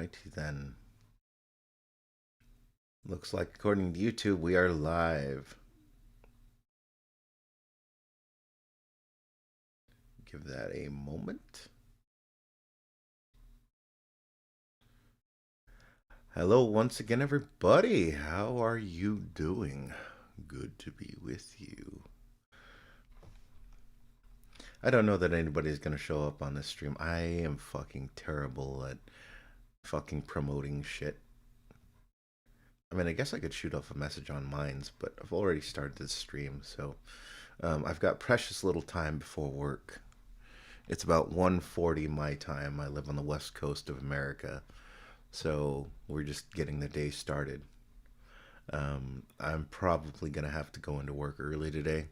Alrighty then. Looks like according to YouTube, we are live. Give that a moment. Hello once again, everybody. How are you doing? Good to be with you. I don't know that anybody's gonna show up on this stream. I am fucking terrible at fucking promoting shit. I mean, I guess I could shoot off a message on Minds, but I've already started this stream, so I've got precious little time before work. It's about 1:40 my time. I live on the west coast of America, so we're just getting the day started. I'm probably going to have to go into work early today,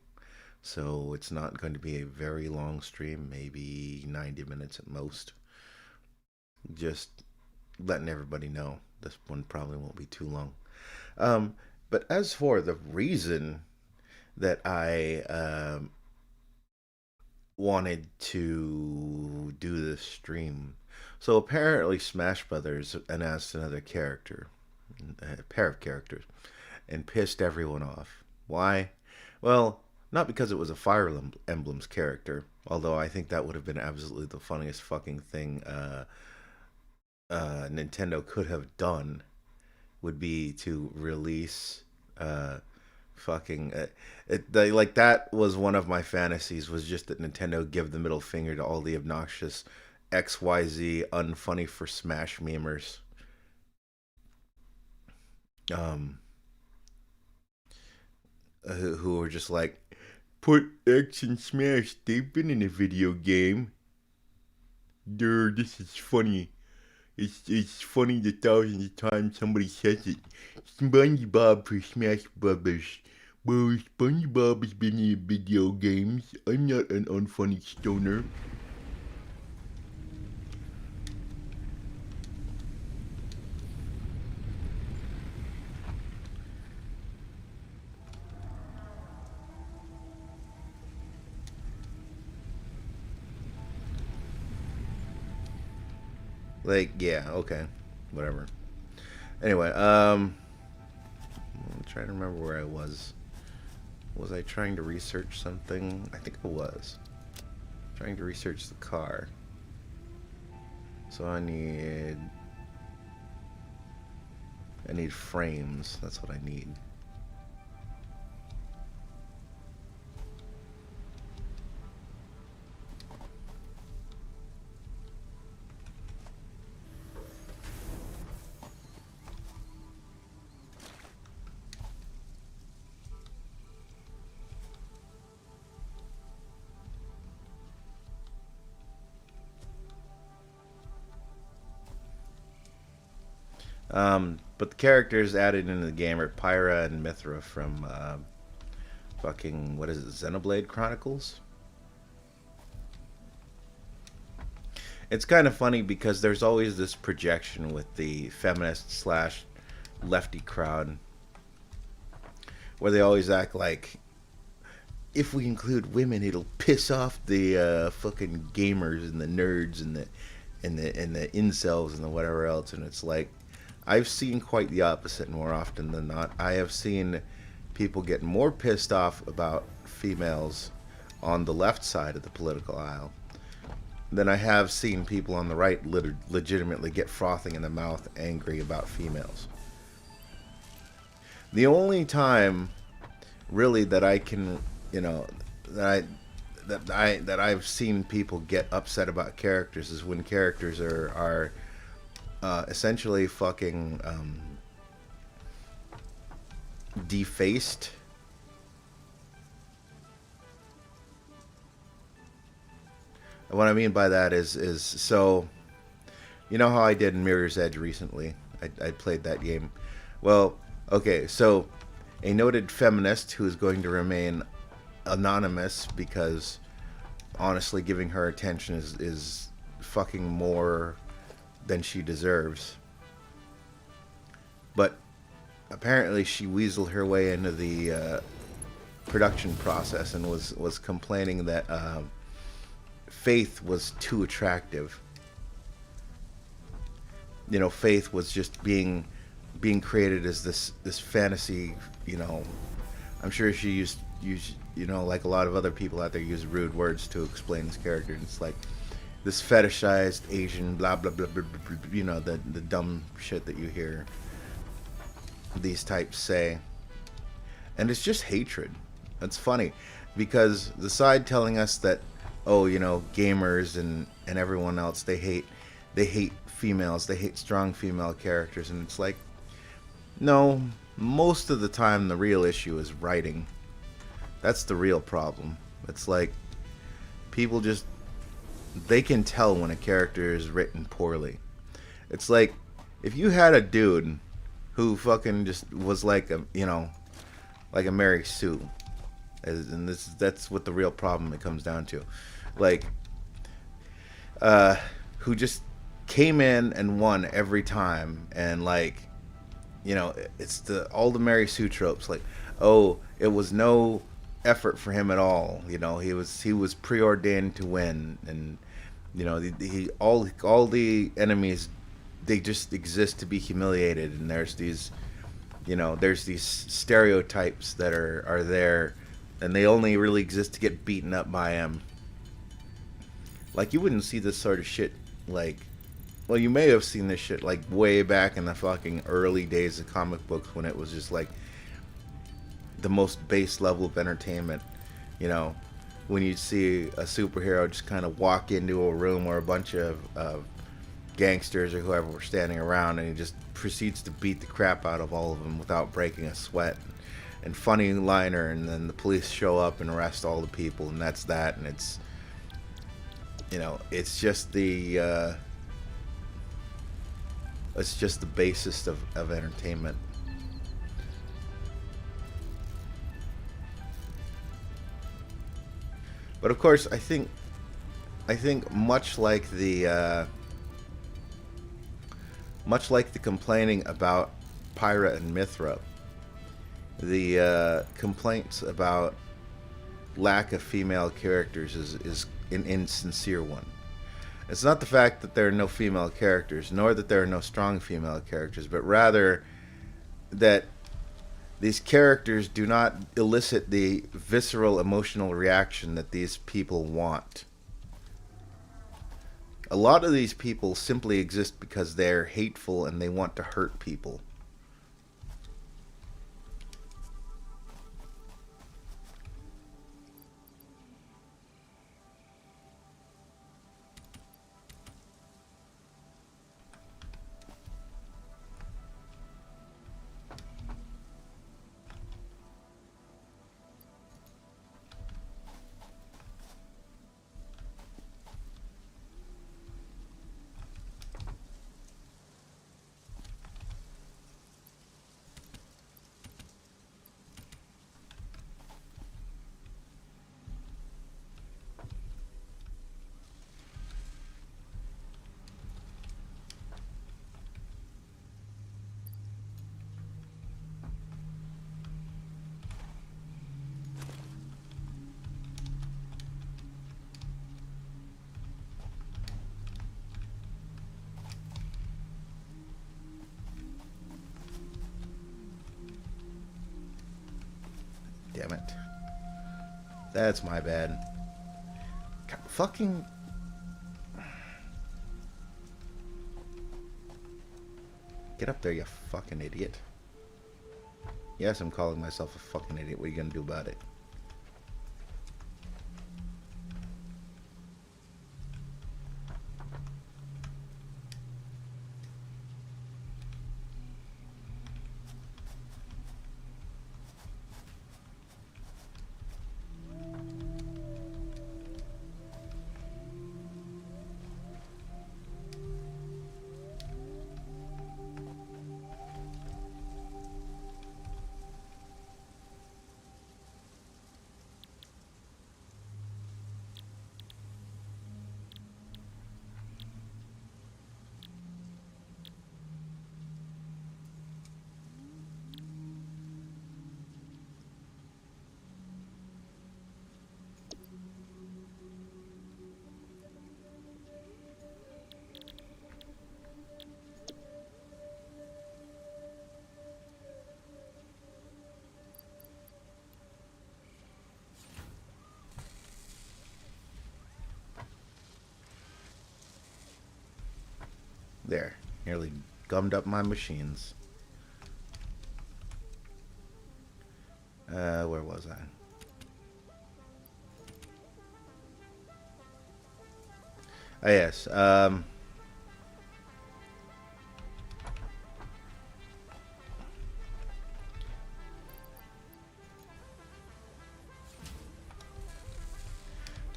so it's not going to be a very long stream, maybe 90 minutes at most. Just letting everybody know this one probably won't be too long. But as for the reason that I wanted to do this stream, so apparently Smash Brothers announced another character, a pair of characters, and pissed everyone off. Why? Well, not because it was a Fire Emblem's character, although I think that would have been absolutely the funniest fucking thing Nintendo could have done, would be to release fucking like that was one of my fantasies, was just that Nintendo give the middle finger to all the obnoxious XYZ unfunny for Smash memers. Um who were just like, put X in Smash, they've been in a video game. This is funny. It's funny the thousands of times somebody says it. SpongeBob for Smash Brothers. Well, SpongeBob has been in video games. I'm not an unfunny stoner. Like, yeah, okay. Whatever. Anyway, I'm trying to remember where I was. Was I trying to research something? I think I was. Trying to research the car. So I need frames. That's what I need. But the characters added into the game are Pyra and Mithra from fucking, what is it, Xenoblade Chronicles? It's kind of funny because there's always this projection with the feminist slash lefty crowd where they always act like if we include women, it'll piss off the fucking gamers and the nerds and the incels and the whatever else. And it's like, I've seen quite the opposite more often than not. I have seen people get more pissed off about females on the left side of the political aisle than I have seen people on the right legitimately get frothing in the mouth angry about females. The only time really that I can, you know, that I've seen people get upset about characters is when characters are essentially fucking defaced. And what I mean by that is so, you know how I did in Mirror's Edge recently? I played that game. Well, okay, so a noted feminist who is going to remain anonymous because honestly giving her attention is fucking more than she deserves. But apparently she weaseled her way into the production process and was complaining that Faith was too attractive. Faith was just being created as this fantasy. You know, I'm sure she used like a lot of other people out there use rude words to explain this character. And it's like this fetishized Asian blah blah blah blah, blah, blah, the dumb shit that you hear these types say, and it's just hatred. It's funny because the side telling us that, oh, gamers and everyone else, they hate females, they hate strong female characters, and it's like, no, most of the time the real issue is writing. That's the real problem. It's like people just, they can tell when a character is written poorly. It's like if you had a dude who fucking just was like a Mary Sue, and that's what the real problem it comes down to, like who just came in and won every time, and like it's all the Mary Sue tropes, like, oh, it was no effort for him at all, he was preordained to win, and all the enemies, they just exist to be humiliated, and there's these stereotypes that are there, and they only really exist to get beaten up by him. Like, you wouldn't see this sort of shit, like, well, you may have seen this shit like way back in the fucking early days of comic books, when it was just like the most base level of entertainment. When you'd see a superhero just kind of walk into a room where a bunch of gangsters or whoever were standing around, and he just proceeds to beat the crap out of all of them without breaking a sweat, and funny liner, and then the police show up and arrest all the people, and that's that. And it's just the basis of entertainment. But of course, I think much like the complaining about Pyra and Mithra, the complaints about lack of female characters is an insincere one. It's not the fact that there are no female characters, nor that there are no strong female characters, but rather that these characters do not elicit the visceral emotional reaction that these people want. A lot of these people simply exist because they're hateful and they want to hurt people. Damn it. That's my bad. God, fucking... Get up there, you fucking idiot. Yes, I'm calling myself a fucking idiot. What are you gonna do about it? There. Nearly gummed up my machines. Where was I? Oh, yes.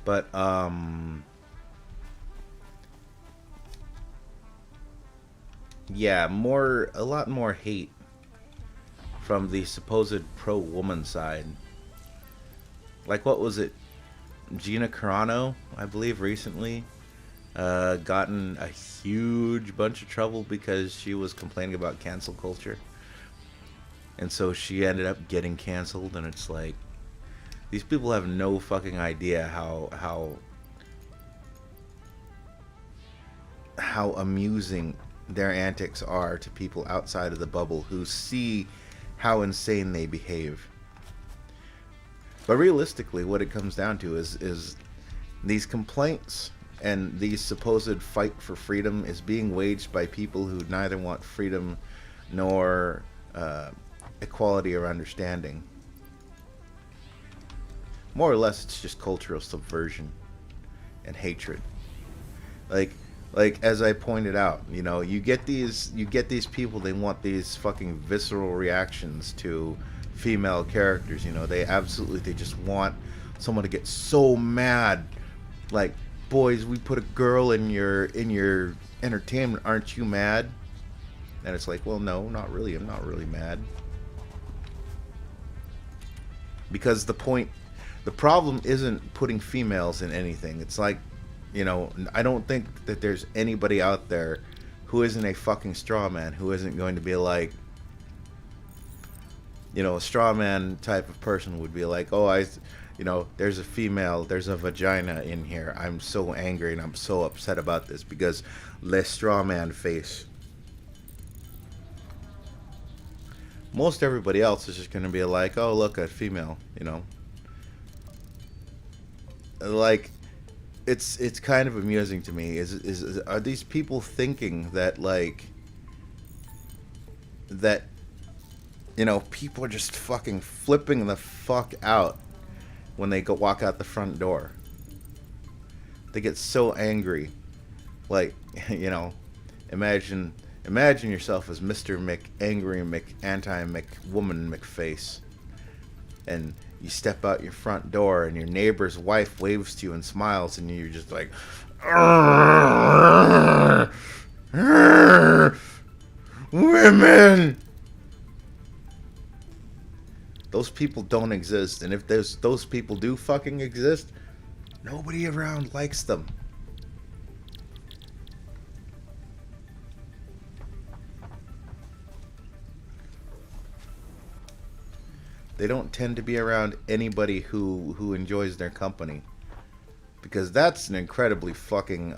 But, yeah, a lot more hate from the supposed pro-woman side. Like, what was it? Gina Carano, I believe, recently gotten a huge bunch of trouble because she was complaining about cancel culture. And so she ended up getting canceled, and it's like, these people have no fucking idea how amusing their antics are to people outside of the bubble who see how insane they behave. But realistically, what it comes down to is these complaints and these supposed fight for freedom is being waged by people who neither want freedom nor equality or understanding. More or less, it's just cultural subversion and hatred. Like, as I pointed out, you get these people. They want these fucking visceral reactions to female characters. They just want someone to get so mad. Like, boys, we put a girl in your entertainment. Aren't you mad? And it's like, well, no, not really. I'm not really mad. Because the problem isn't putting females in anything. It's like, I don't think that there's anybody out there who isn't a fucking straw man, who isn't going to be like, a straw man type of person would be like, oh, there's a female, there's a vagina in here. I'm so angry and I'm so upset about this because le straw man face. Most everybody else is just going to be like, oh, look, a female, Like, it's kind of amusing to me. Are these people thinking that, like, that, people are just fucking flipping the fuck out when they walk out the front door? They get so angry. Like, imagine yourself as Mr. Angry Anti-Woman McFace. And you step out your front door and your neighbor's wife waves to you and smiles, and you're just like, women! Those people don't exist, and if those people do fucking exist, nobody around likes them. They don't tend to be around anybody who enjoys their company, because that's an incredibly fucking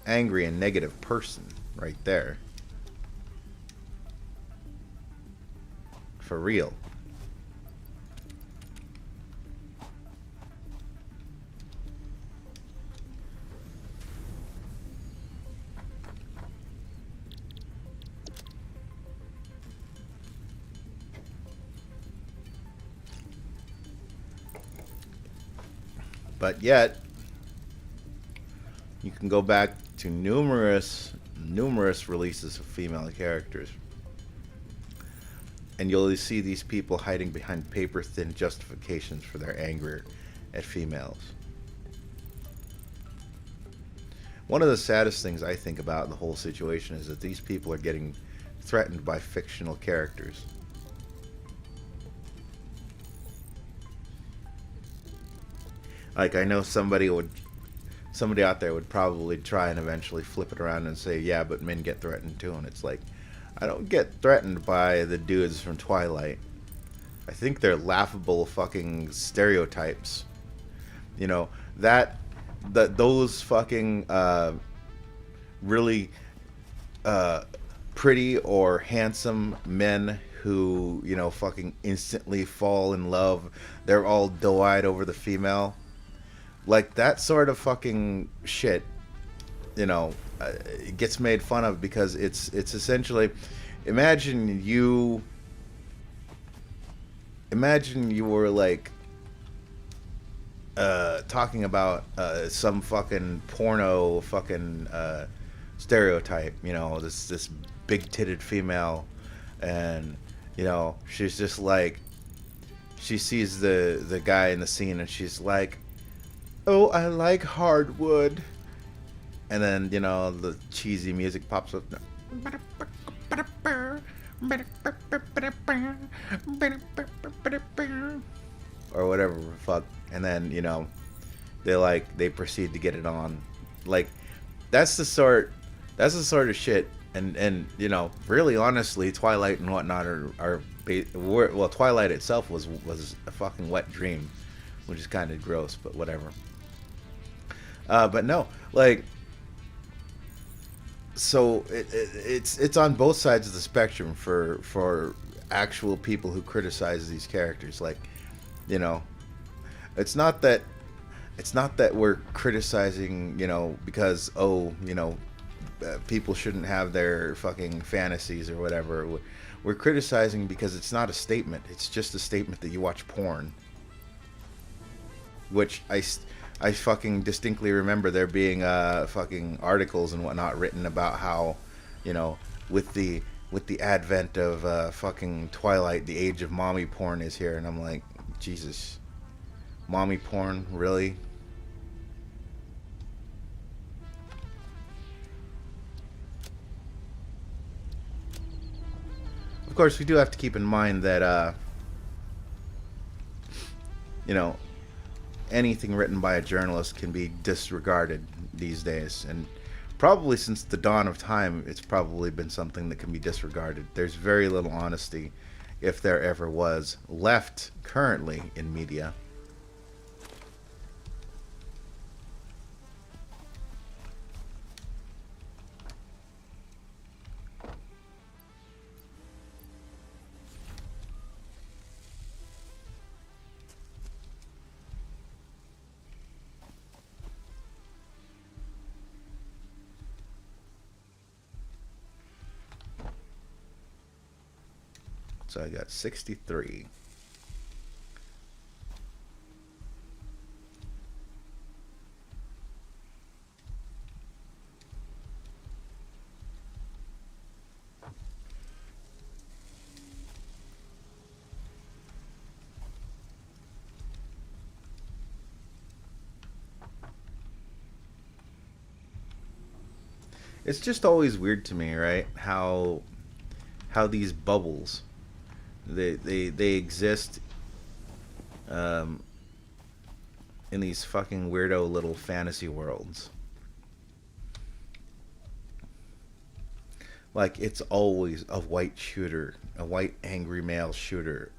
angry and negative person right there. For real. But yet, you can go back to numerous releases of female characters, and you'll see these people hiding behind paper-thin justifications for their anger at females. One of the saddest things I think about the whole situation is that these people are getting threatened by fictional characters. Like, I know somebody out there would probably try and eventually flip it around and say, yeah, but men get threatened too. And it's like, I don't get threatened by the dudes from Twilight. I think they're laughable fucking stereotypes. Those fucking really pretty or handsome men who, fucking instantly fall in love. They're all doe-eyed over the female. Like, that sort of fucking shit, it gets made fun of because it's essentially, imagine you imagine you were like talking about some fucking porno fucking stereotype, you know, this big titted female, and you know she's just like, she sees the guy in the scene and she's like, oh, I like hardwood, and then you know the cheesy music pops up or whatever the fuck, and then you know they proceed to get it on, like that's the sort of shit. And you know, really honestly, Twilight and whatnot well, Twilight itself was a fucking wet dream, which is kind of gross, but whatever. But no, like, so it's on both sides of the spectrum for actual people who criticize these characters. Like, you know, it's not that we're criticizing, you know, because, oh, you know, people shouldn't have their fucking fantasies or whatever. We're criticizing because it's not a statement. It's just a statement that you watch porn. Which I fucking distinctly remember there being fucking articles and whatnot written about how, you know, with the advent of fucking Twilight, the age of mommy porn is here, and I'm like, Jesus, mommy porn, really? Of course, we do have to keep in mind that, you know, anything written by a journalist can be disregarded these days. And probably since the dawn of time, it's probably been something that can be disregarded. There's very little honesty, if there ever was, left currently in media. So I got 63. It's just always weird to me, right? How these bubbles, they exist um, in these fucking weirdo little fantasy worlds. Like, it's always a white shooter, a white angry male shooter,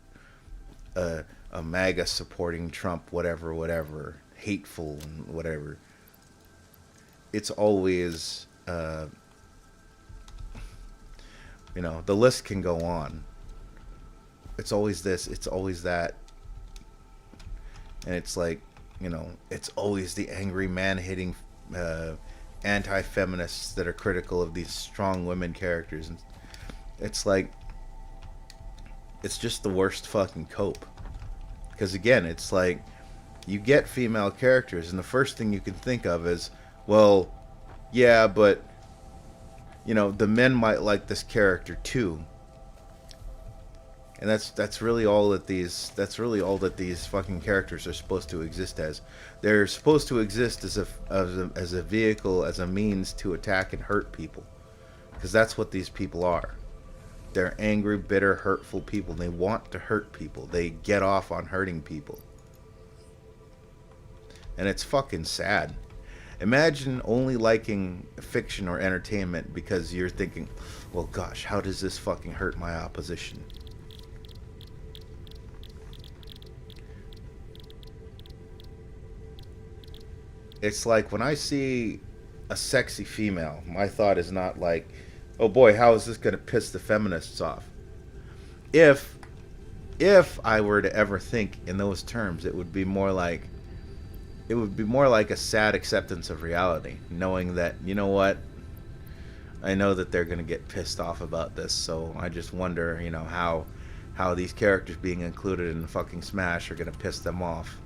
a MAGA supporting Trump, whatever, whatever, hateful and whatever. It's always, you know, the list can go on. It's always this, it's always that. And it's like, you know, it's always the angry man-hating anti-feminists that are critical of these strong women characters. And it's like, it's just the worst fucking cope. Because again, it's like, you get female characters and the first thing you can think of is, well, yeah, but, you know, the men might like this character too. And that's really all that these fucking characters are supposed to exist as. They're supposed to exist as a vehicle, as a means to attack and hurt people, because that's what these people are. They're angry, bitter, hurtful people. They want to hurt people. They get off on hurting people, and it's fucking sad. Imagine only liking fiction or entertainment because you're thinking, well, gosh, how does this fucking hurt my opposition? It's like when I see a sexy female, my thought is not like, oh boy, how is this going to piss the feminists off? If I were to ever think in those terms, it would be more like a sad acceptance of reality, knowing that, you know what? I know that they're gonna get pissed off about this, so I just wonder, you know, how these characters being included in the fucking Smash are gonna piss them off.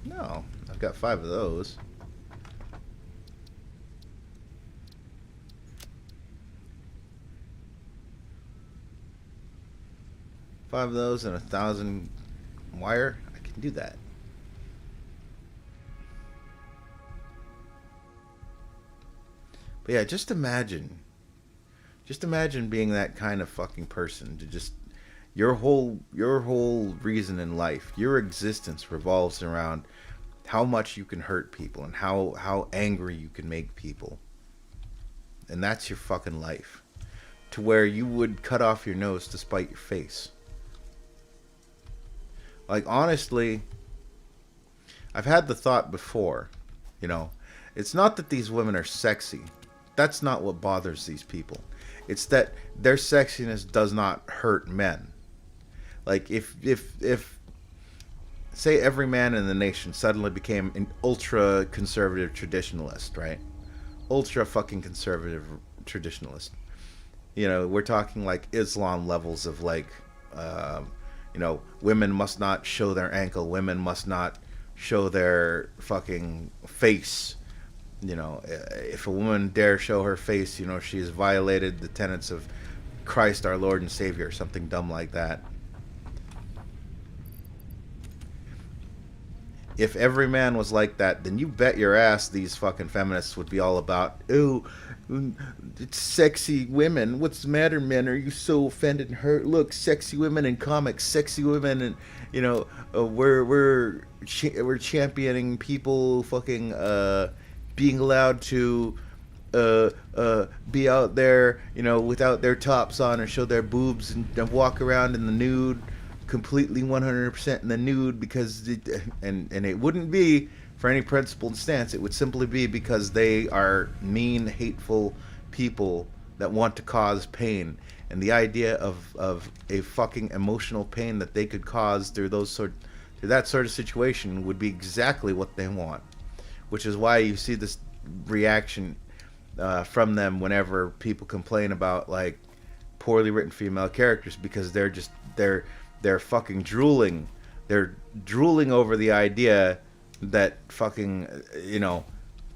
No, I've got 5 of those. Five of those and 1,000 wire. I can do that. But yeah, just imagine being that kind of fucking person to just your whole reason in life, your existence revolves around how much you can hurt people and how angry you can make people. And that's your fucking life. To where you would cut off your nose to spite your face. Like honestly, I've had the thought before, you know, it's not that these women are sexy. That's not what bothers these people. It's that their sexiness does not hurt men. Like if say every man in the nation suddenly became an ultra conservative traditionalist, right? Ultra fucking conservative traditionalist. You know, we're talking like Islam levels of like, you know, women must not show their ankle, women must not show their fucking face. You know, if a woman dare show her face, you know, she has violated the tenets of Christ our Lord and Savior, or something dumb like that. If every man was like that, then you bet your ass these fucking feminists would be all about, ooh, it's sexy women. What's the matter, men? Are you so offended and hurt? Look, sexy women in comics, sexy women, and you know, we're championing people fucking being allowed to be out there, you know, without their tops on and show their boobs and walk around in the nude, completely 100% in the nude because and it wouldn't be for any principled stance. It would simply be because they are mean, hateful people that want to cause pain. And the idea of a fucking emotional pain that they could cause through through that sort of situation would be exactly what they want. Which is why you see this reaction from them whenever people complain about like poorly written female characters, because they're fucking drooling. They're drooling over the idea that fucking, you know,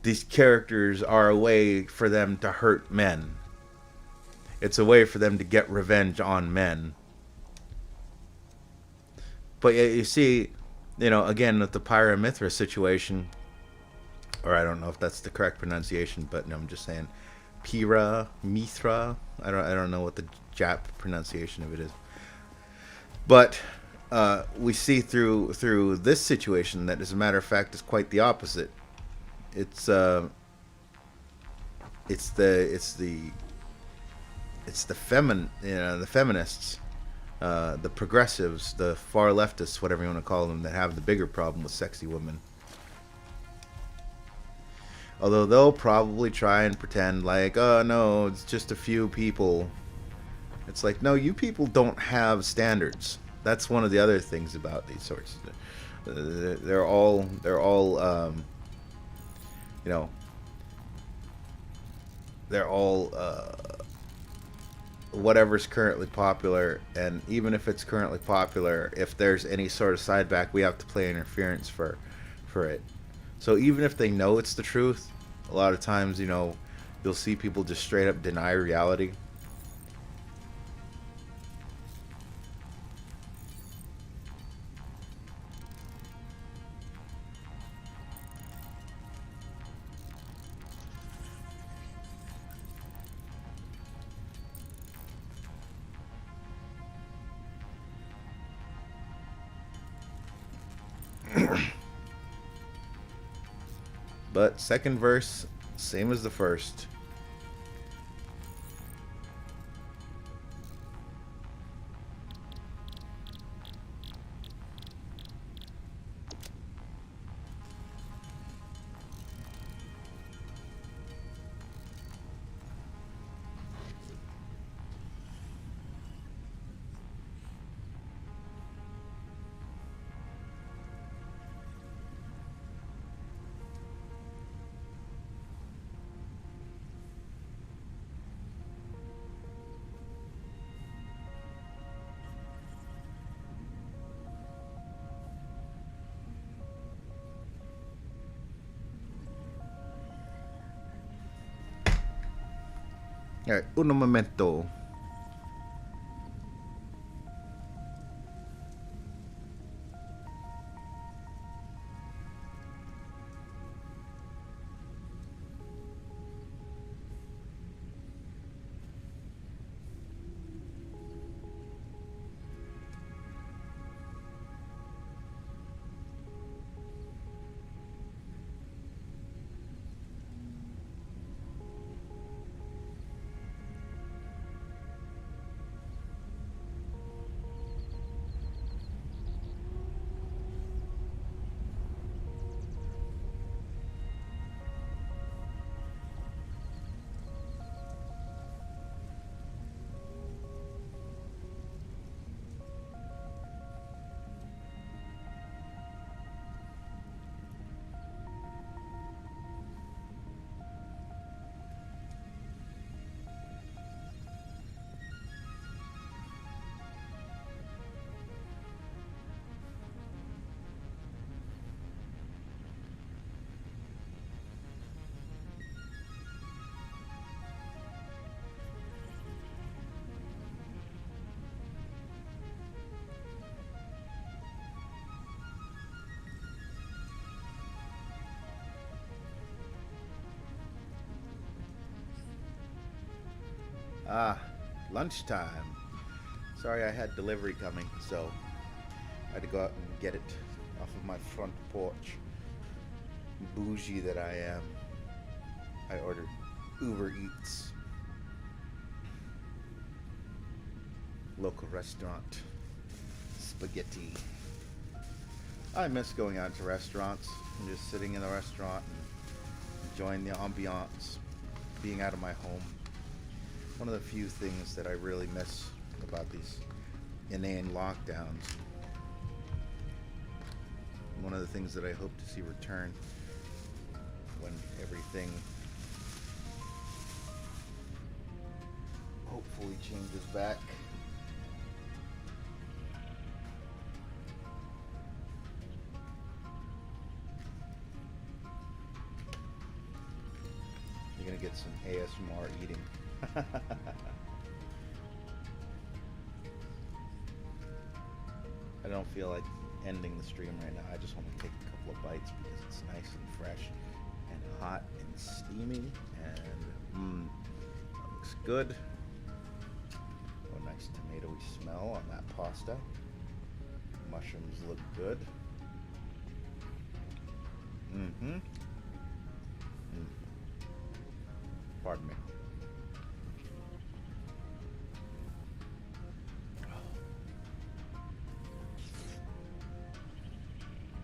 these characters are a way for them to hurt men. It's a way for them to get revenge on men. But you see, you know, again with the Pyra Mithra situation, or I don't know if that's the correct pronunciation, but no, I'm just saying Pyra Mithra. I don't know what the Jap pronunciation of it is. But we see through this situation that, as a matter of fact, is quite the opposite. It's the the feminists, the progressives, the far leftists, whatever you want to call them, that have the bigger problem with sexy women. Although they'll probably try and pretend like, oh no, it's just a few people. It's like, no, you people don't have standards. That's one of the other things about these sorts. They're all, you know, they're all whatever's currently popular, and even if it's currently popular, if there's any sort of side back, we have to play interference for it. So even if they know it's the truth, a lot of times, you know, you'll see people just straight up deny reality. But second verse, same as the first. All right, uno momento. Ah, lunchtime. Sorry, I had delivery coming, so I had to go out and get it off of my front porch. Bougie that I am. I ordered Uber Eats. Local restaurant. Spaghetti. I miss going out to restaurants and just sitting in the restaurant and enjoying the ambiance, being out of my home. One of the few things that I really miss about these inane lockdowns. One of the things that I hope to see return when everything hopefully changes back. You're gonna get some ASMR eating. I don't feel like ending the stream right now. I just want to take a couple of bites because it's nice and fresh and hot and steamy and that looks good. A nice tomatoey smell on that pasta. Mushrooms look good. Mm-hmm. Pardon me.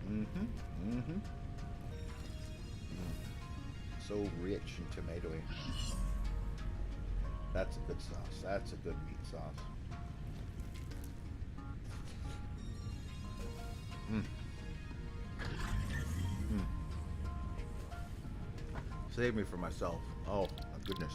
Mm-hmm. Mm-hmm. So rich and tomatoey. That's a good sauce. That's a good meat sauce. Mm. Mm. Save me for myself. Oh my goodness.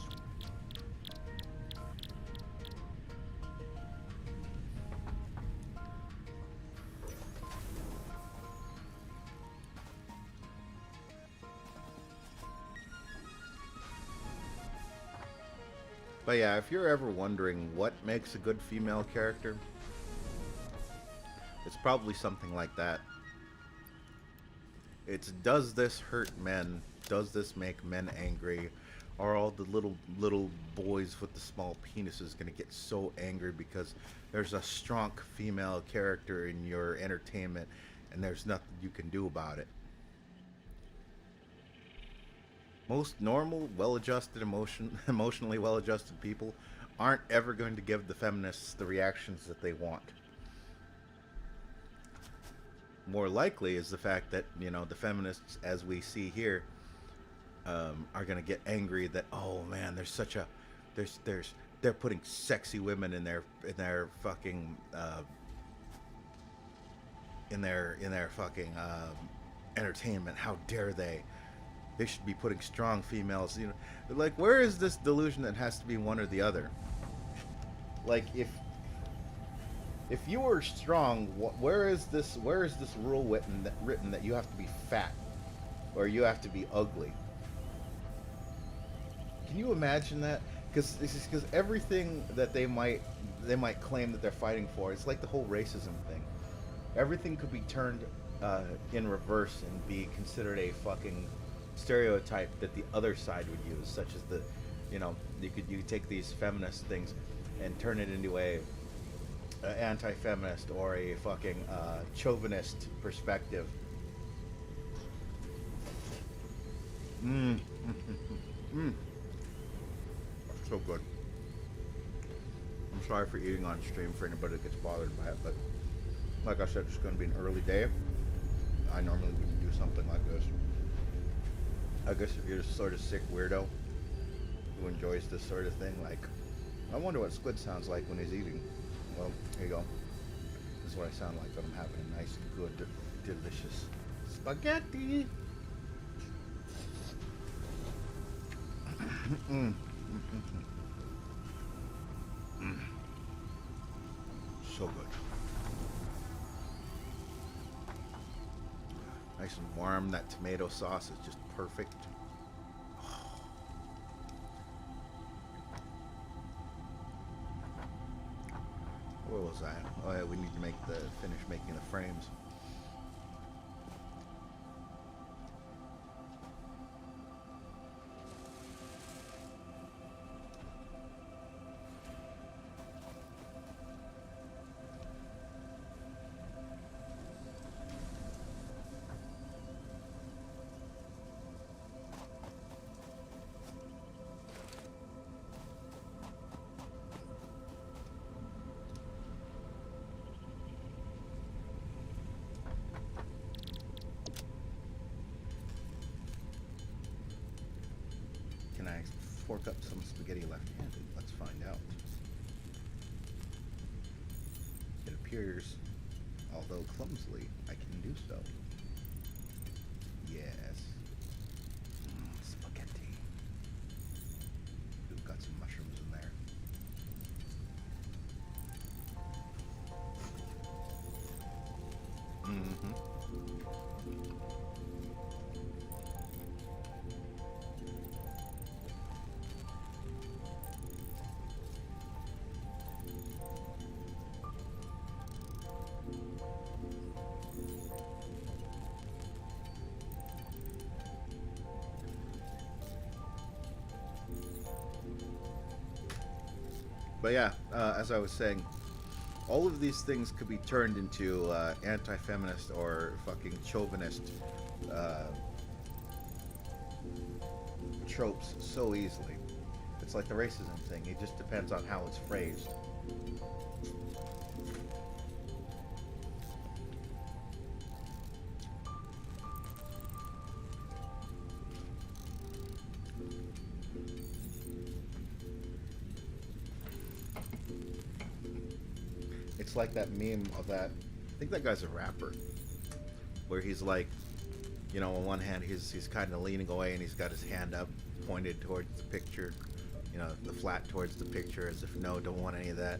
But yeah, if you're ever wondering what makes a good female character, it's probably something like that. It's does this hurt men? Does this make men angry? Are all the little boys with the small penises gonna get so angry because there's a strong female character in your entertainment? and there's nothing you can do about it. Most normal, well-adjusted, emotionally well-adjusted people aren't ever going to give the feminists the reactions that they want. More likely is the fact that the feminists, as we see here, are going to get angry that, oh man, there's such a there's they're putting sexy women in their fucking in their fucking entertainment. How dare they? They should be putting strong females. Like, where is this delusion that has to be one or the other? Like, if you were strong, where is this rule written that you have to be fat or you have to be ugly? Can you imagine that? Because everything that they might claim that they're fighting for, it's like the whole racism thing. Everything could be turned in reverse and be considered a fucking stereotype that the other side would use, such as you could take these feminist things and turn it into a anti-feminist or a fucking chauvinist perspective. Mm. Mm. So good. I'm sorry for eating on stream for anybody that gets bothered by it, but like I said, it's going to be an early day. I normally wouldn't do something like this. I guess if you're a sort of sick weirdo who enjoys this sort of thing, like, I wonder what Squid sounds like when he's eating. Well, here you go. This is what I sound like when I'm having a nice, good, delicious spaghetti. Mm. So good. Nice and warm. That tomato sauce is just perfect. Where was I? Oh yeah, we need to finish making the frames. Can I fork up some spaghetti left-handed? Let's find out. It appears, although clumsily, I can do so. Yes. Spaghetti. We've got some mushrooms in there. Mm-hmm. But yeah, as I was saying, all of these things could be turned into anti-feminist or fucking chauvinist uh, tropes so easily. It's like the racism thing. It just depends on how it's phrased. It's like that meme of that. I think that guy's a rapper, where he's like, on one hand he's kind of leaning away and he's got his hand up, pointed towards the picture, the flat towards the picture, as if no, don't want any of that.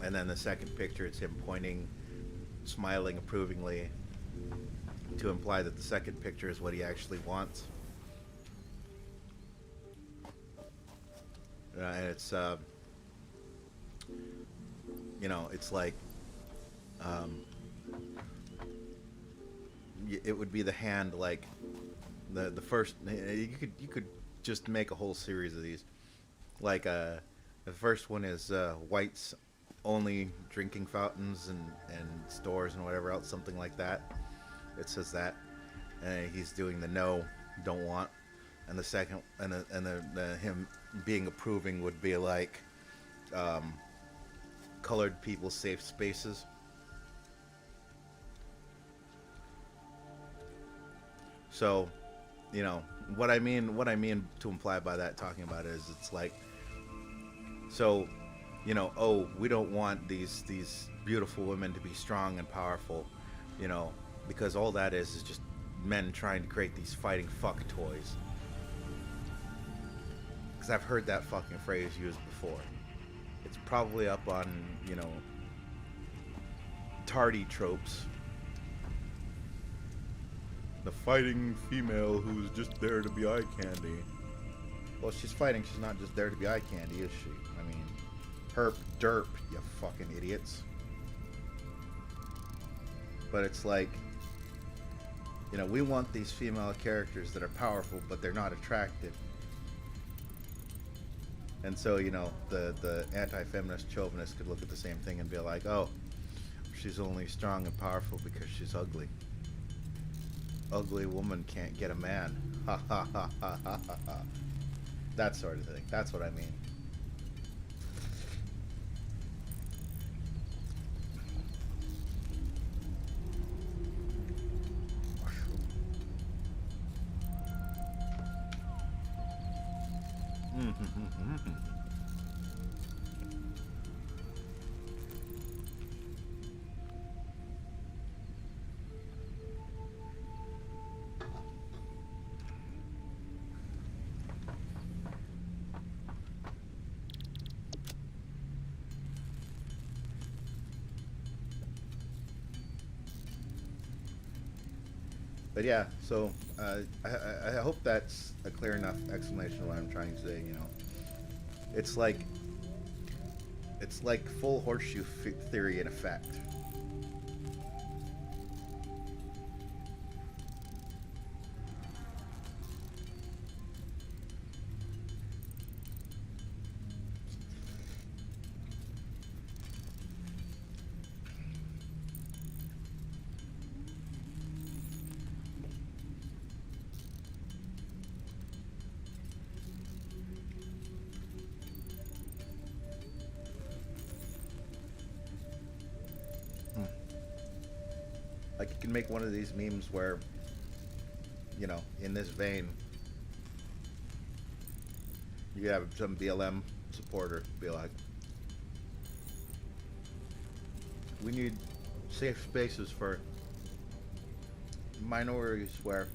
And then the second picture, it's him pointing, smiling approvingly, to imply that the second picture is what he actually wants. And it's like, it would be the hand, like the first. You could just make a whole series of these. Like the first one is whites only drinking fountains and stores and whatever else, something like that. It says that, and he's doing the no, don't want, and the second and the him being approving would be like um, colored people safe spaces. So, what I mean to imply by that, talking about it, is it's like, so, oh, we don't want these beautiful women to be strong and powerful, you know, because all that is just men trying to create these fighting fuck toys. Because I've heard that fucking phrase used before. It's probably up on, tardy tropes. The fighting female who's just there to be eye candy. Well, she's fighting. She's not just there to be eye candy, is she? I mean, herp derp, you fucking idiots. But it's like, we want these female characters that are powerful, but they're not attractive. And so, the anti-feminist chauvinist could look at the same thing and be like, oh, she's only strong and powerful because she's ugly. Ugly woman can't get a man. Ha ha ha ha ha ha ha. That sort of thing. That's what I mean. But yeah, so I hope that's a clear enough explanation of what I'm trying to say. It's like full horseshoe theory in effect. Like, you can make one of these memes where, in this vein, you have some BLM supporter be like, we need safe spaces for minorities where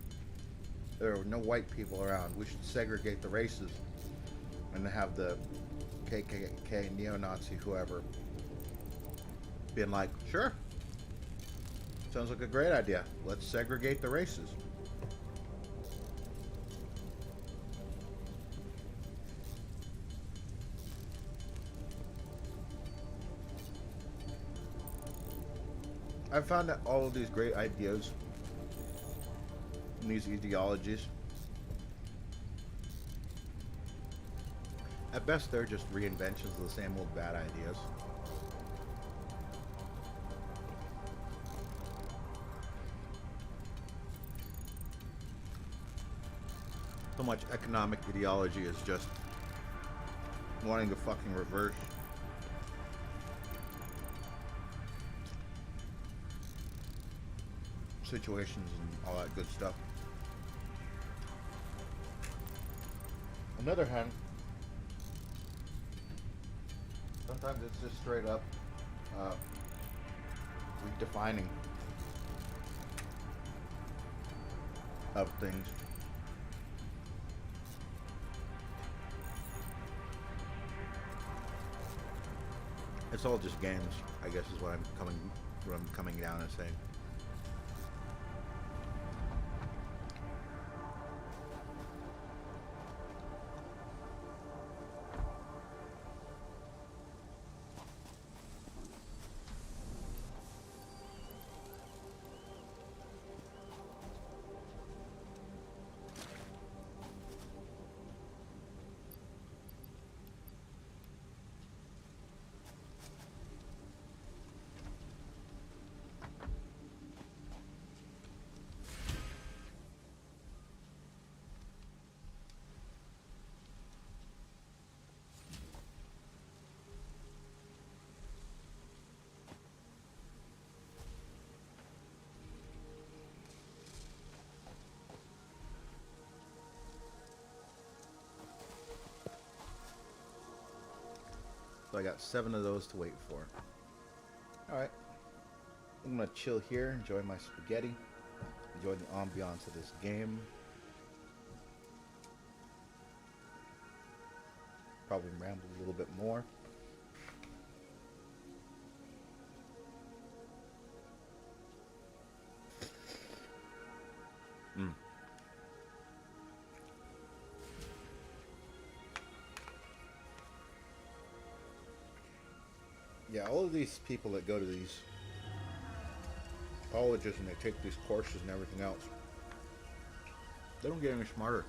there are no white people around. We should segregate the races, and have the KKK, neo-Nazi, whoever, being like, sure, sounds like a great idea. Let's segregate the races. I found that all of these great ideas and these ideologies, at best, they're just reinventions of the same old bad ideas. So much economic ideology is just wanting to fucking reverse situations and all that good stuff. On the other hand, sometimes it's just straight up redefining of things. It's all just games, I guess, is what I'm coming down and saying. So I got 7 of those to wait for. Alright. I'm gonna chill here, enjoy my spaghetti, enjoy the ambiance of this game. Probably ramble a little bit more. Yeah, all of these people that go to these colleges and they take these courses and everything else, they don't get any smarter.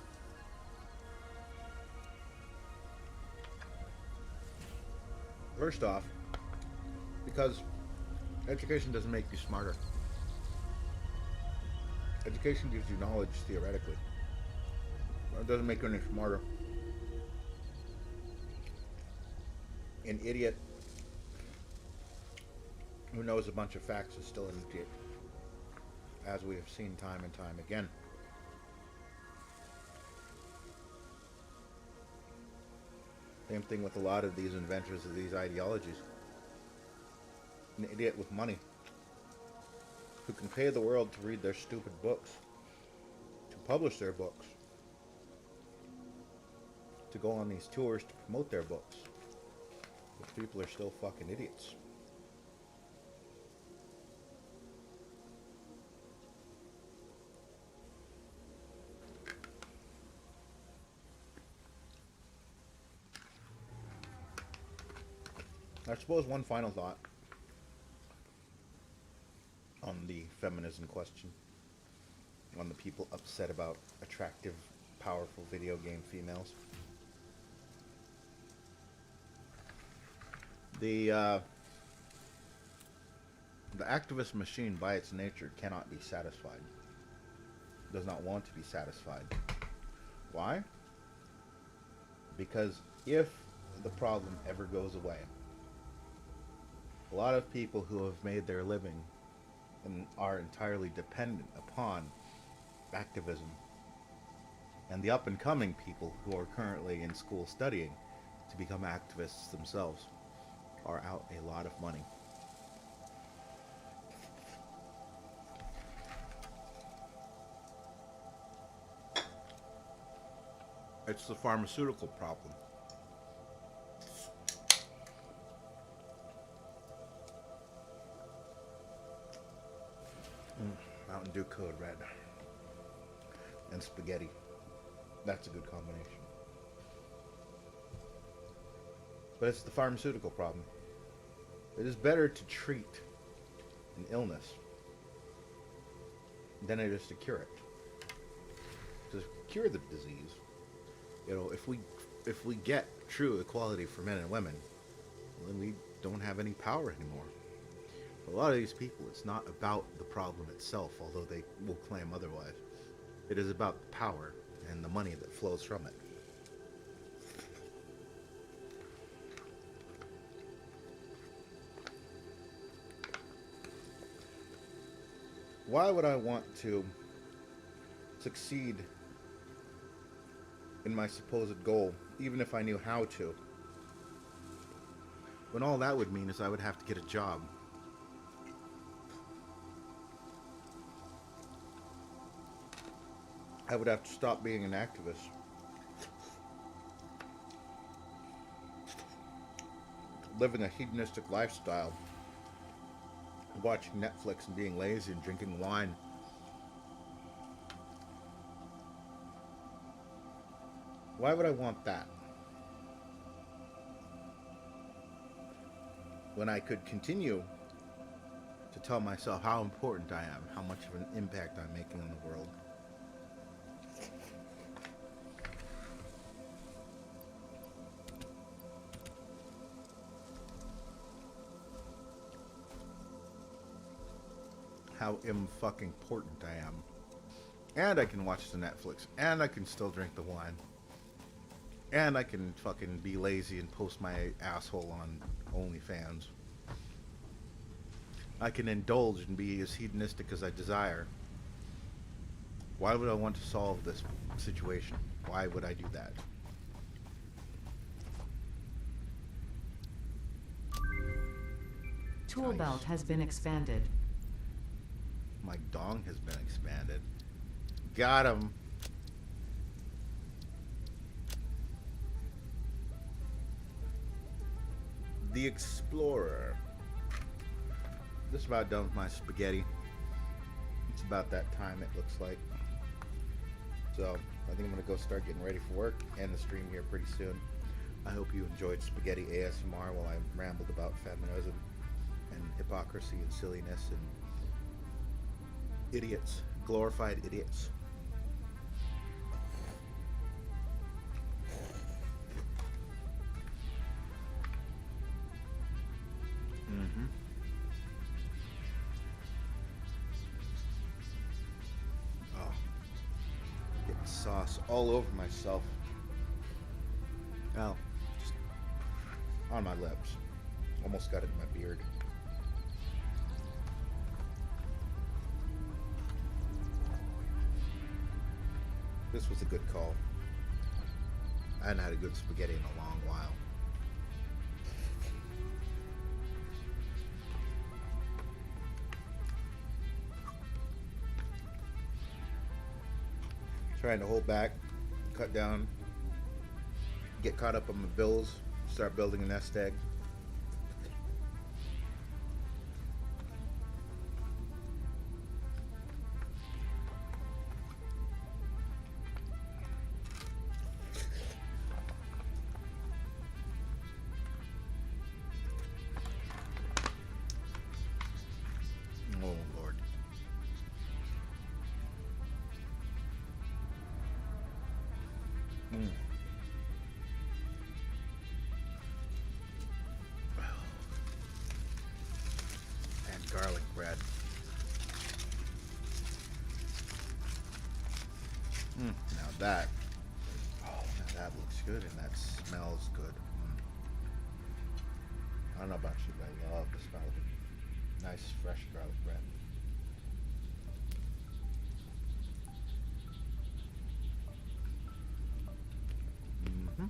First off, because education doesn't make you smarter. Education gives you knowledge theoretically. It doesn't make you any smarter. An idiot who knows a bunch of facts is still an idiot, as we have seen time and time again. Same thing with a lot of these inventors of these ideologies. An idiot with money who can pay the world to read their stupid books, to publish their books, to go on these tours to promote their books. But people are still fucking idiots. I suppose one final thought on the feminism question, on the people upset about attractive, powerful video game females. The activist machine by its nature cannot be satisfied. It does not want to be satisfied. Why? Because if the problem ever goes away, a lot of people who have made their living and are entirely dependent upon activism, and the up-and-coming people who are currently in school studying to become activists themselves, are out a lot of money. It's the pharmaceutical problem. Mountain Dew Code Red and spaghetti. That's a good combination. But it's the pharmaceutical problem. It is better to treat an illness than it is to cure it. To cure the disease, if we get true equality for men and women, then we don't have any power anymore. A lot of these people, it's not about the problem itself, although they will claim otherwise. It is about the power and the money that flows from it. Why would I want to succeed in my supposed goal, even if I knew how to, when all that would mean is I would have to get a job? I would have to stop being an activist. Living a hedonistic lifestyle. Watching Netflix and being lazy and drinking wine. Why would I want that? When I could continue to tell myself how important I am, how much of an impact I'm making in the world. How fucking important I am. And I can watch the Netflix. And I can still drink the wine. And I can fucking be lazy and post my asshole on OnlyFans. I can indulge and be as hedonistic as I desire. Why would I want to solve this situation? Why would I do that? tool Nice. belt has been expanded. My dong has been expanded. Got him. The Explorer. Just about done with my spaghetti. It's about that time, it looks like. So I think I'm gonna go start getting ready for work and the stream here pretty soon. I hope you enjoyed spaghetti ASMR while I rambled about feminism and hypocrisy and silliness and idiots, glorified idiots. Mm-hmm. Oh, getting sauce all over myself. Well, just on my lips. Almost got it in my beard. This was a good call. I hadn't had a good spaghetti in a long while. Trying to hold back, cut down, get caught up on my bills, start building a nest egg. Oh, Lord. Mm. And garlic bread. Now that, oh, now that looks good and that smells good. I don't know about you, but I love the smell of it. Nice fresh garlic bread. Mm-hmm.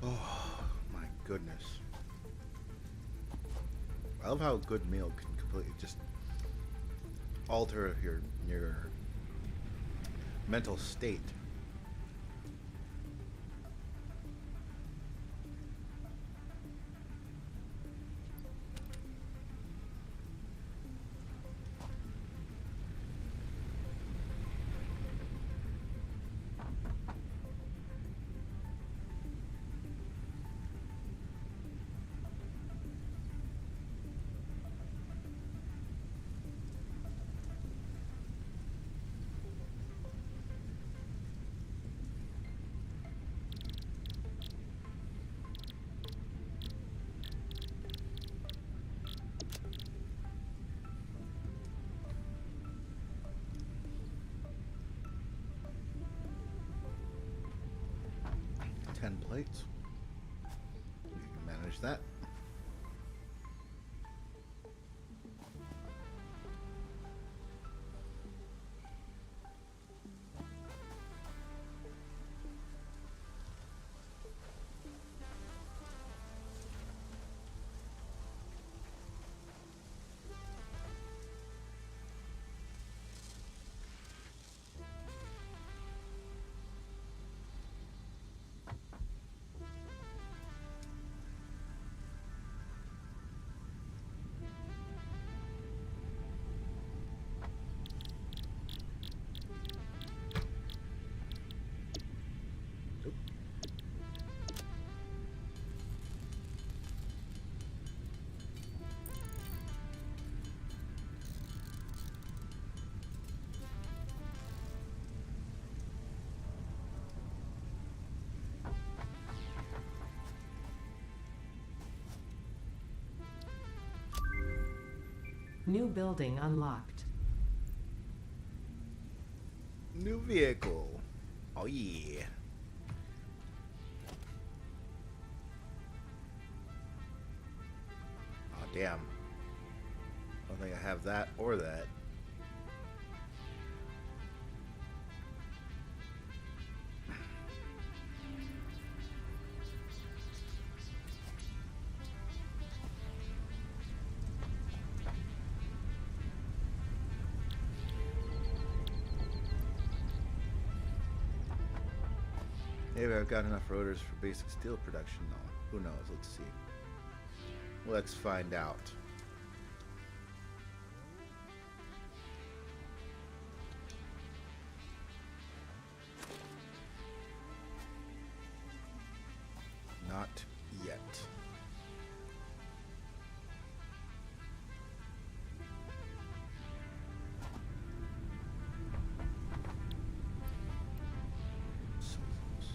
哦 my goodness. I love how a good meal can completely just alter your mental state. Ten plates. You can manage that. New building unlocked. New vehicle. Oh yeah. Oh damn. I don't think I have that or that. Maybe I've got enough rotors for basic steel production though. Who knows? Let's see. Let's find out. Not yet. So close.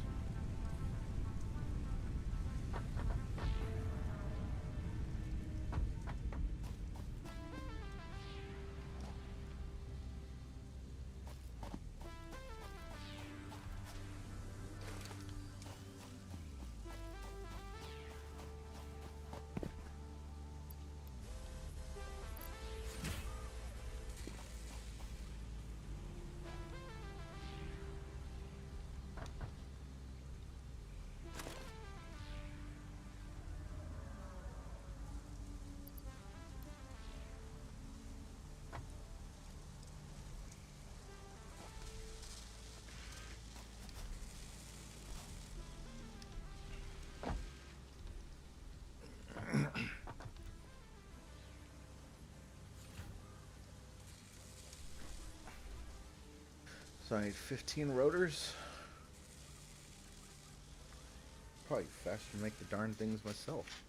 So I need 15 rotors. Probably faster to make the darn things myself.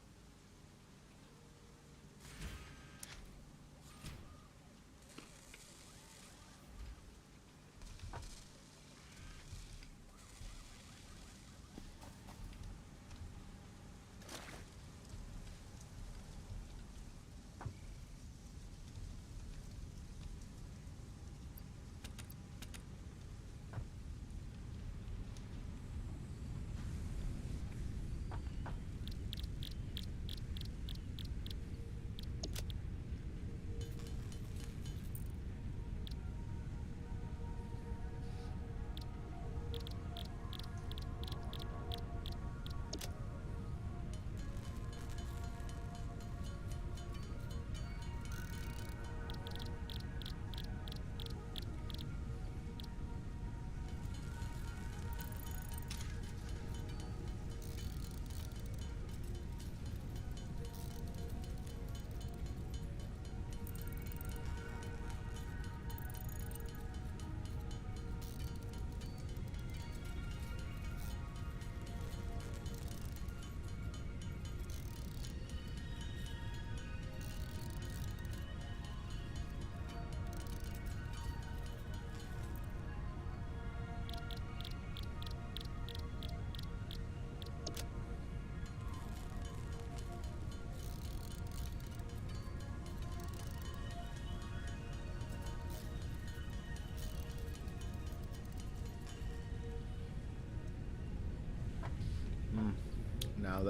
Now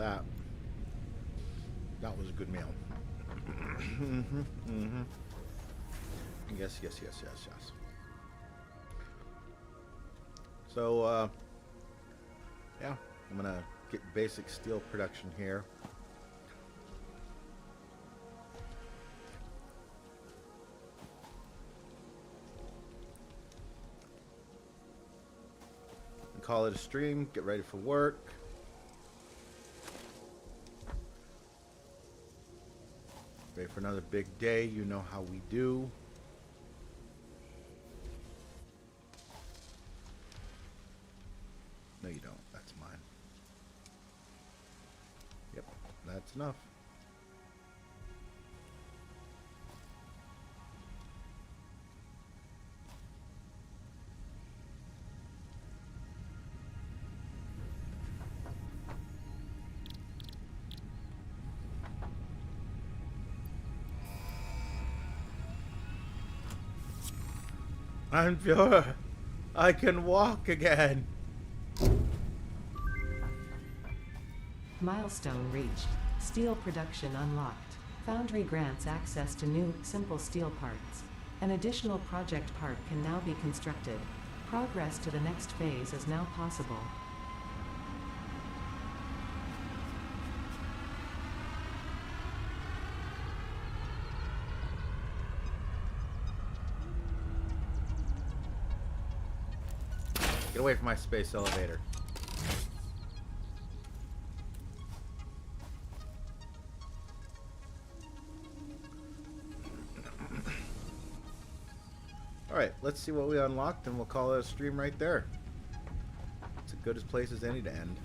that was a good meal. Mm-hmm. Mm-hmm. Yes, yes, yes, yes, yes. So, yeah, I'm gonna get basic steel production here. And call it a stream. Get ready for work. Ready for another big day. You know how we do. No, you don't. That's mine. Yep, that's enough. I'm pure. I can walk again. Milestone reached. Steel production unlocked. Foundry grants access to new, simple steel parts. An additional project part can now be constructed. Progress to the next phase is now possible. Get away from my space elevator. Alright, let's see what we unlocked and we'll call it a stream right there. It's as good a place as any to end.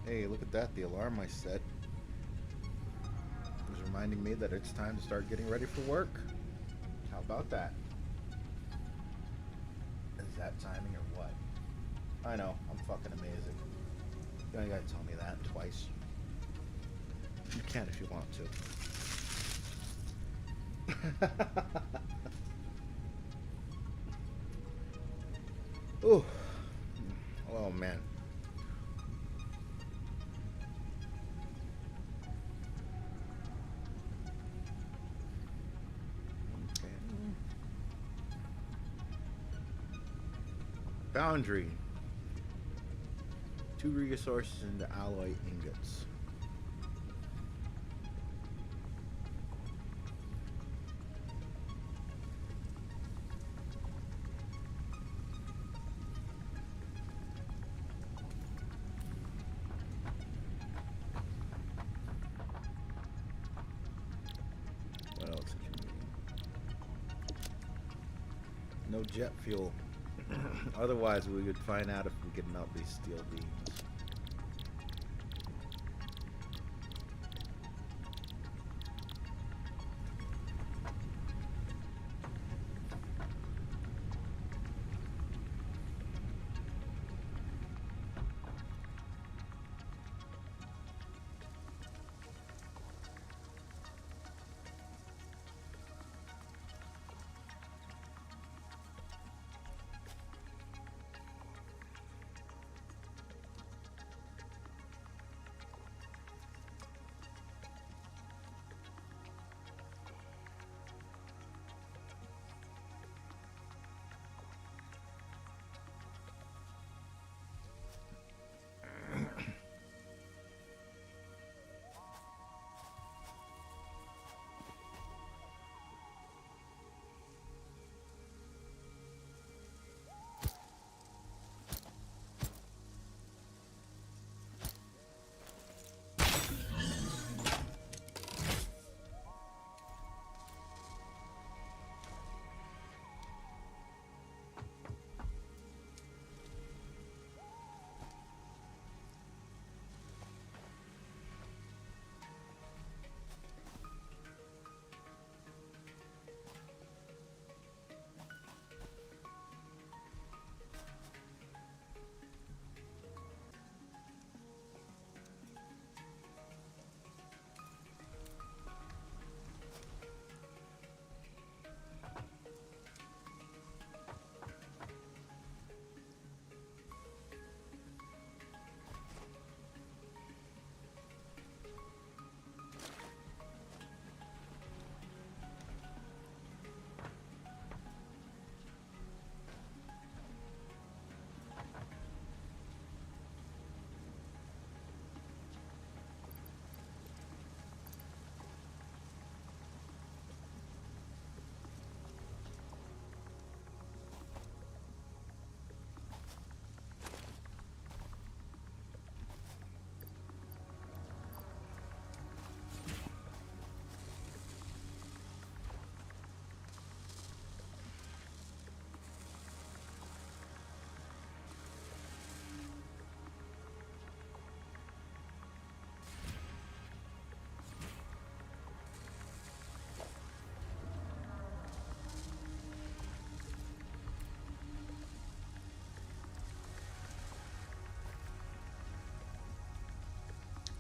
Hey, look at that, the alarm I set was reminding me that it's time to start getting ready for work. How about that? Is that timing or what? I know, I'm fucking amazing. You only gotta tell me that twice. You can if you want to. Ooh. Oh man. Foundry. 2 resources into alloy ingots. What else did you need? No jet fuel. Otherwise, we would find out if we could melt these steel beams.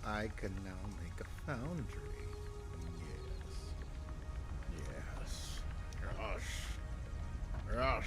I can now make a foundry. Yes. Yes. Yes. Yes.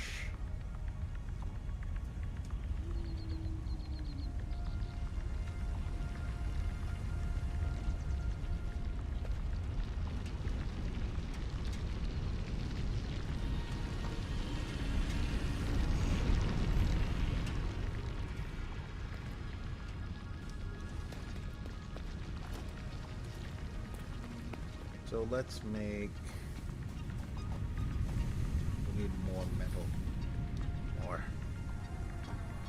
So let's make. We need more metal. More.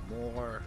More.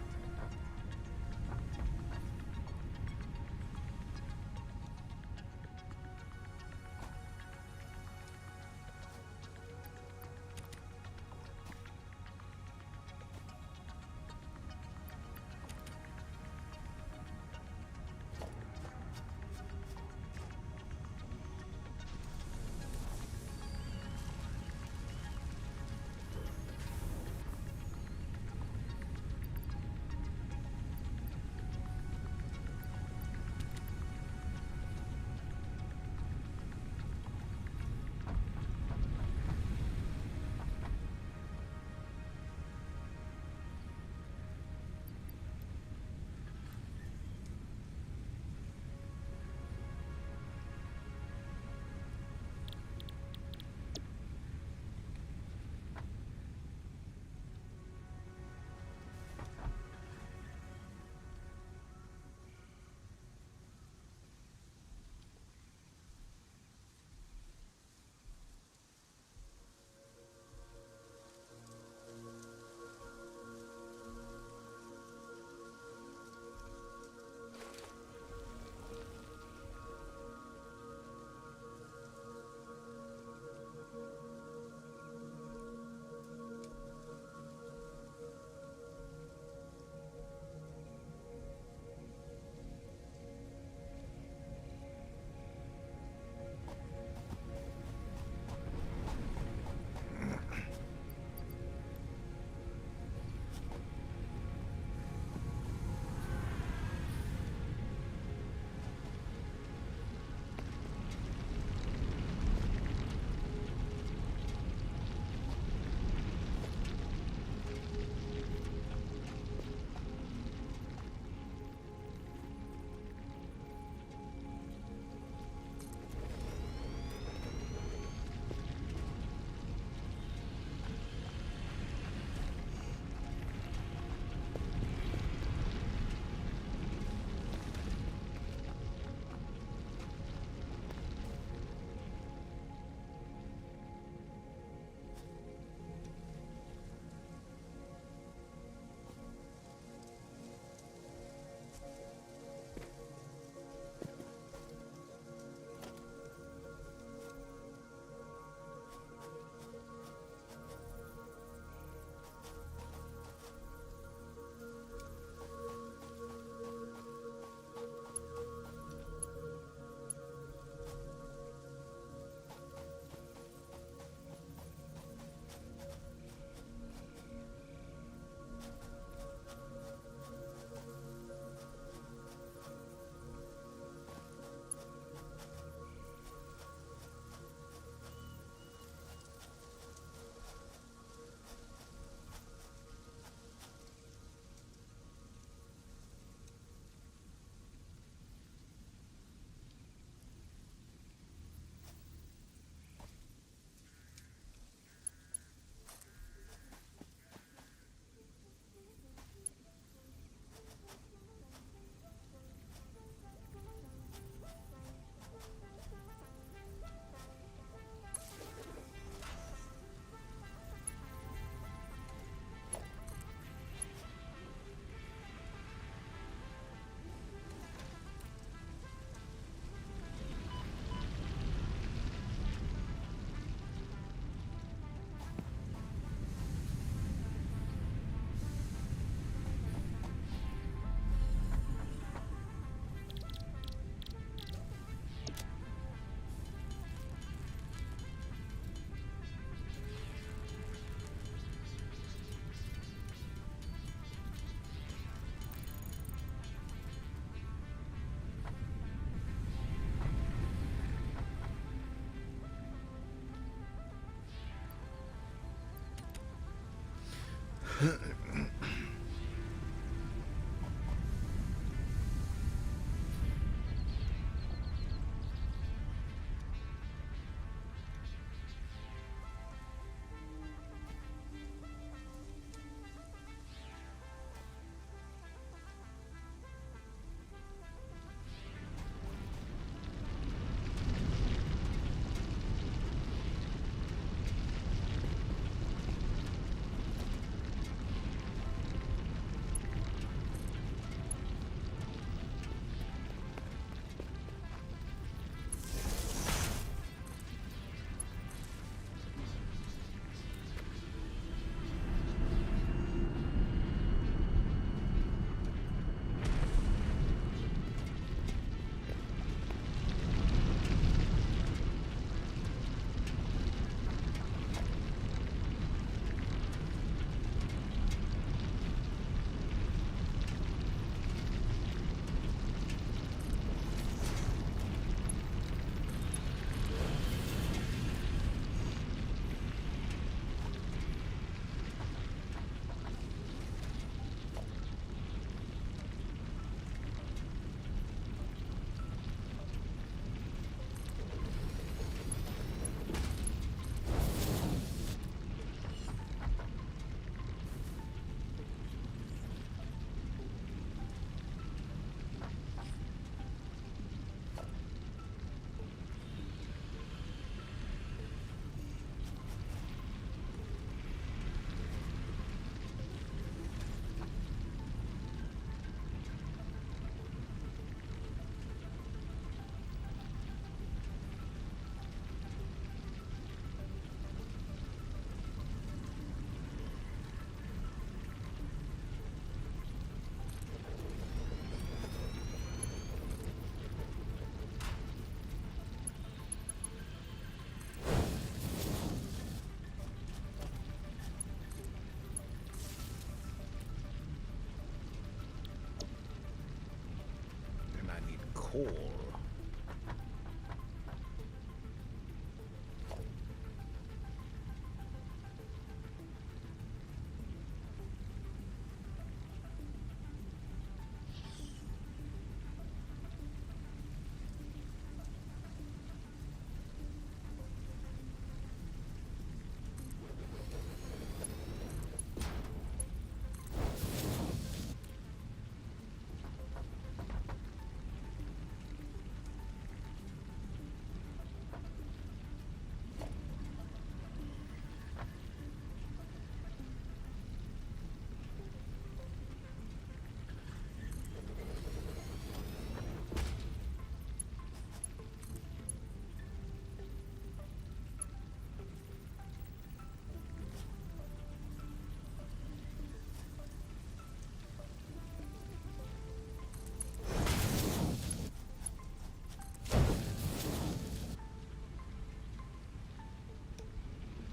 And I need coal.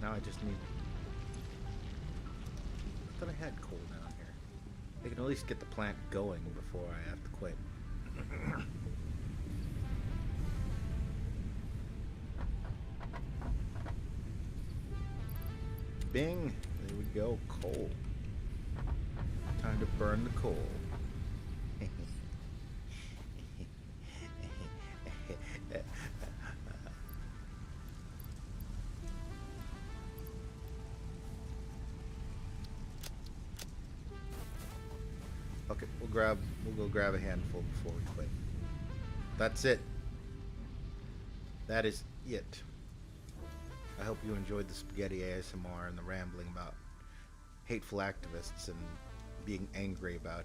Now I just need... I thought I had coal down here. I can at least get the plant going before I have to quit. Bing! There we go. Coal. Time to burn the coal. Okay, we'll go grab a handful before we quit. That's it. That is it. I hope you enjoyed the spaghetti ASMR and the rambling about hateful activists and being angry about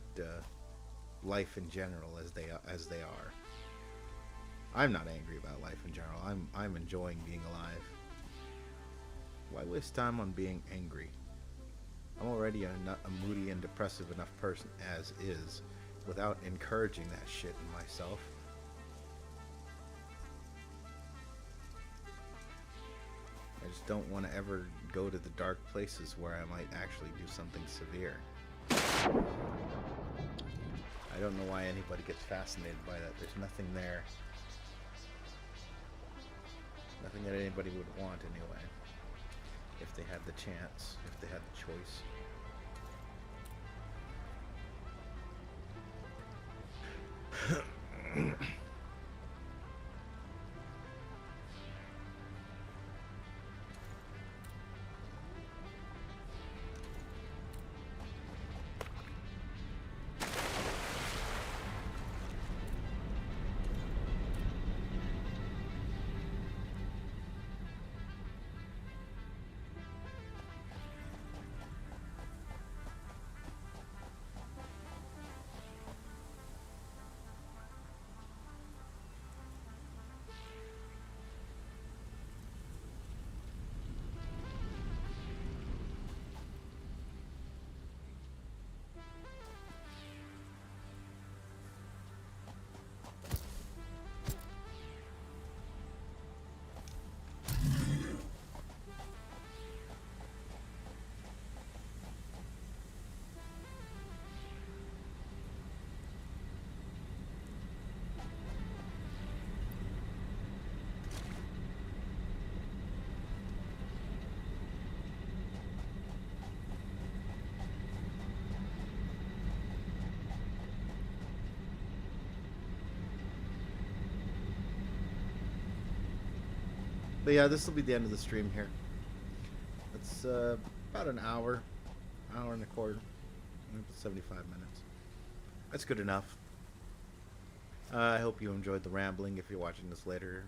life in general as they are. I'm not angry about life in general. I'm enjoying being alive. Why waste time on being angry? I'm already a moody and depressive enough person as is, without encouraging that shit in myself. I just don't want to ever go to the dark places where I might actually do something severe. I don't know why anybody gets fascinated by that. There's nothing there. Nothing that anybody would want anyway. If they had the chance, if they had the choice. But yeah, this will be the end of the stream here. It's about an hour and a quarter, 75 minutes. That's good enough. I hope you enjoyed the rambling. If you're watching this later,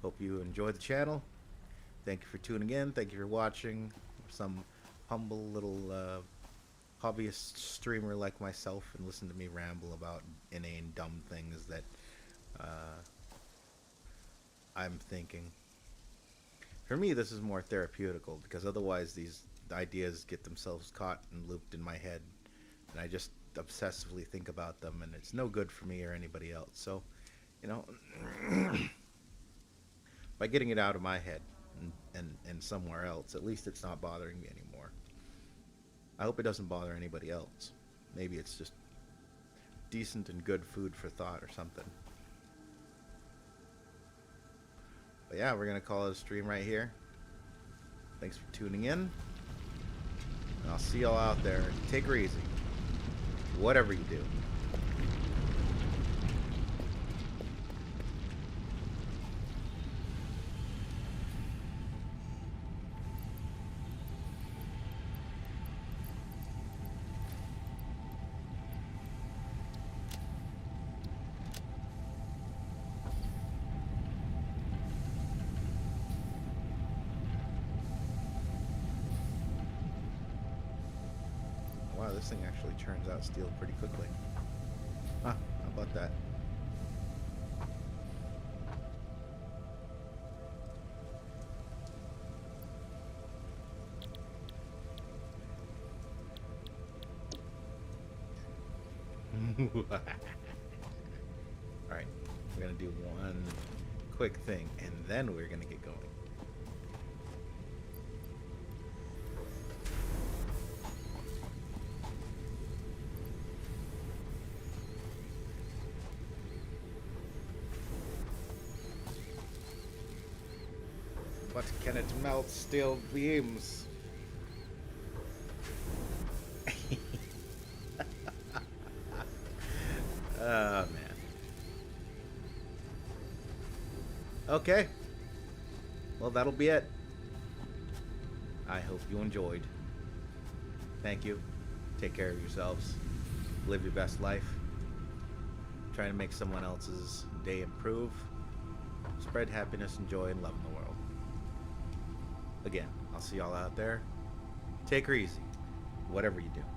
hope you enjoyed the channel. Thank you for tuning in. Thank you for watching. Some humble little hobbyist streamer like myself, and listen to me ramble about inane dumb things that I'm thinking. For me, this is more therapeutical, because otherwise these ideas get themselves caught and looped in my head, and I just obsessively think about them, and it's no good for me or anybody else. So, you know, by getting it out of my head and somewhere else, at least it's not bothering me anymore. I hope it doesn't bother anybody else. Maybe it's just decent and good food for thought or something. But yeah, we're going to call it a stream right here. Thanks for tuning in. And I'll see y'all out there. Take her easy. Whatever you do. Wow, this thing actually churns out steel pretty quickly. Huh, how about that? Alright, we're gonna do one quick thing, and then we're gonna get going. But can it melt steel beams? Oh, man. Okay. Well, that'll be it. I hope you enjoyed. Thank you. Take care of yourselves. Live your best life. Try to make someone else's day improve. Spread happiness and joy and love in the world. Again, I'll see y'all out there. Take her easy. Whatever you do.